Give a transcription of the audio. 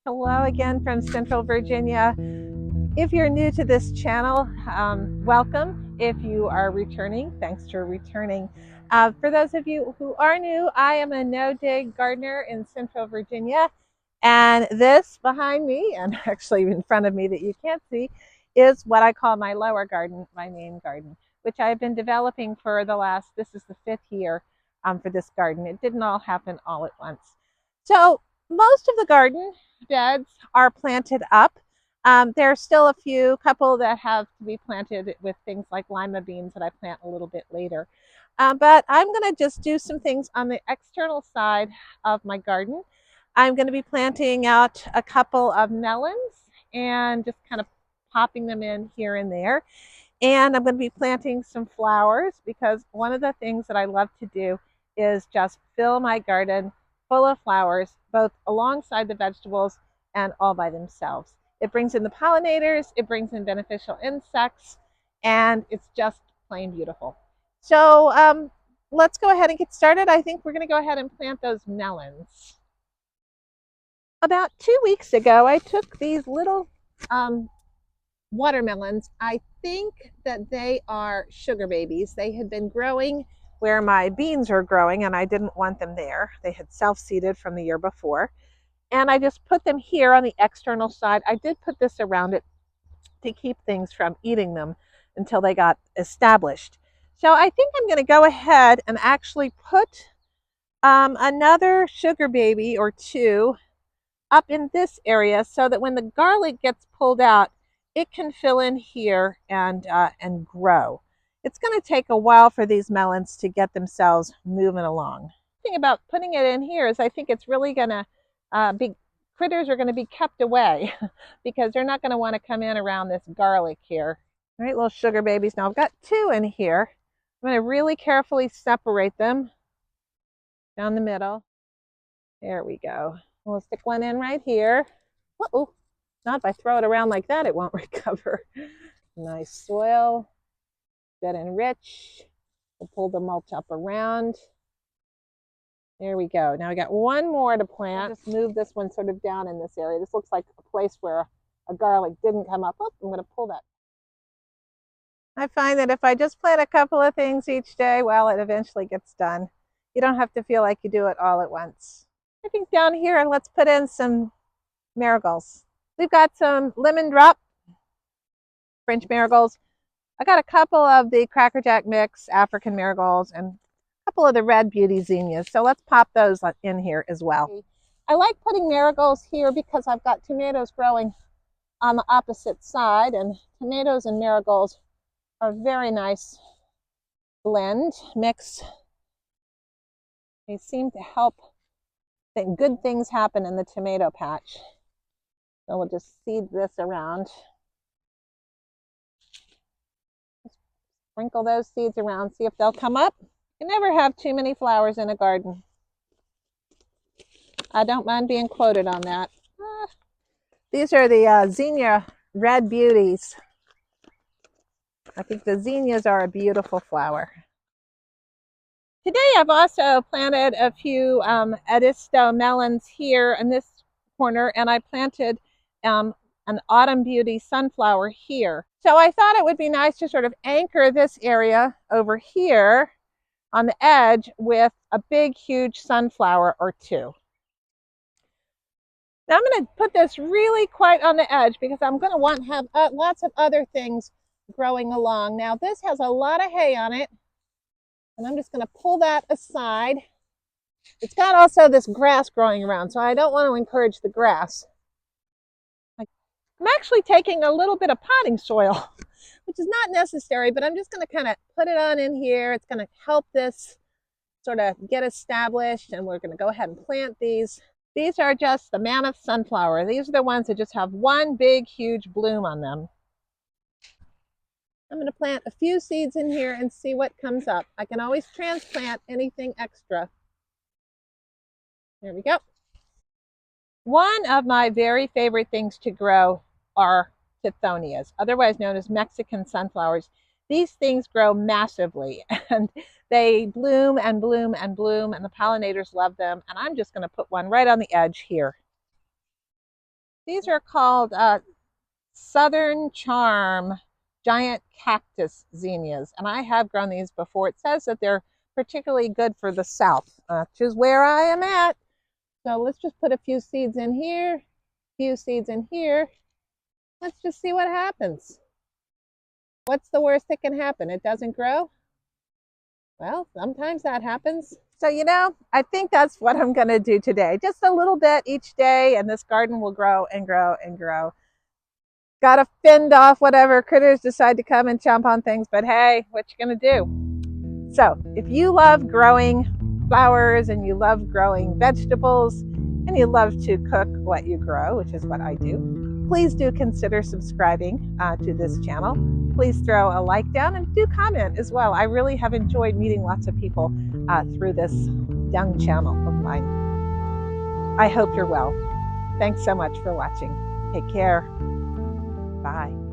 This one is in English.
Hello again from Central Virginia. If you're new to this channel, welcome. If you are returning, thanks for returning. For those of you who are new, I am a no-dig gardener in Central Virginia. And this behind me, and actually in front of me that you can't see, is what I call my lower garden, my main garden, which I've been developing for this is the 5th year for this garden. It didn't all happen all at once. So most of the garden beds are planted up. There are still a couple that have to be planted with things like lima beans that I plant a little bit later. But I'm going to just do some things on the external side of my garden. I'm going to be planting out a couple of melons and just kind of popping them in here and there. And I'm going to be planting some flowers because one of the things that I love to do is just fill my garden full of flowers, both alongside the vegetables and all by themselves. It brings in the pollinators, it brings in beneficial insects, and it's just plain beautiful. So let's go ahead and get started. I think we're going to go ahead and plant those melons. About 2 weeks ago, I took these little watermelons. I think that they are sugar babies. They had been growing where my beans are growing, and I didn't want them there. They had self-seeded from the year before. And I just put them here on the external side. I did put this around it to keep things from eating them until they got established. So I think I'm going to go ahead and actually put another sugar baby or two up in this area so that when the garlic gets pulled out, it can fill in here and grow. It's going to take a while for these melons to get themselves moving along. The thing about putting it in here is I think it's really going to be critters are going to be kept away because they're not going to want to come in around this garlic here. All right, little sugar babies. Now I've got two in here. I'm going to really carefully separate them down the middle. There we go. We'll stick one in right here. Uh-oh, not if I throw it around like that, it won't recover. Nice soil, good and rich. We'll pull the mulch up around. There we go. Now I got one more to plant. I'll just move this one sort of down in this area. This looks like a place where a garlic didn't come up. Oh, I'm going to pull that. I find that if I just plant a couple of things each day, well, it eventually gets done. You don't have to feel like you do it all at once. I think down here, let's put in some marigolds. We've got some lemon drop French marigolds. I got a couple of the Cracker Jack mix African marigolds and a couple of the red beauty zinnias. So let's pop those in here as well. I like putting marigolds here because I've got tomatoes growing on the opposite side, and tomatoes and marigolds are a very nice blend mix. They seem to help that good things happen in the tomato patch. So we'll just seed this around. Sprinkle those seeds around, see if they'll come up. You never have too many flowers in a garden. I don't mind being quoted on that. These are the zinnia red beauties. I think the zinnias are a beautiful flower. Today I've also planted a few Edisto melons here in this corner, and I planted an autumn beauty sunflower here. So I thought it would be nice to sort of anchor this area over here on the edge with a big, huge sunflower or two. Now I'm going to put this really quite on the edge because I'm going to want to have lots of other things growing along. Now this has a lot of hay on it, and I'm just going to pull that aside. It's got also this grass growing around, so I don't want to encourage the grass. I'm actually taking a little bit of potting soil, which is not necessary, but I'm just going to kind of put it on in here. It's going to help this sort of get established, and we're going to go ahead and plant these. These are just the mammoth sunflower. These are the ones that just have one big, huge bloom on them. I'm going to plant a few seeds in here and see what comes up. I can always transplant anything extra. There we go. One of my very favorite things to grow are tithonias, otherwise known as Mexican sunflowers. These things grow massively, and they bloom and bloom and bloom, and the pollinators love them. And I'm just going to put one right on the edge here. These are called Southern Charm giant cactus zinnias, and I have grown these before. It says that they're particularly good for the south, which is where I am at. So let's just put a few seeds in here, a few seeds in here. Let's just see what happens. What's the worst that can happen? It doesn't grow? Well, sometimes that happens. So, I think that's what I'm going to do today. Just a little bit each day, and this garden will grow and grow and grow. Got to fend off whatever critters decide to come and chomp on things, but hey, what you going to do? So, if you love growing flowers and you love growing vegetables and you love to cook what you grow, which is what I do, please do consider subscribing to this channel. Please throw a like down and do comment as well. I really have enjoyed meeting lots of people through this young channel of mine. I hope you're well. Thanks so much for watching. Take care. Bye.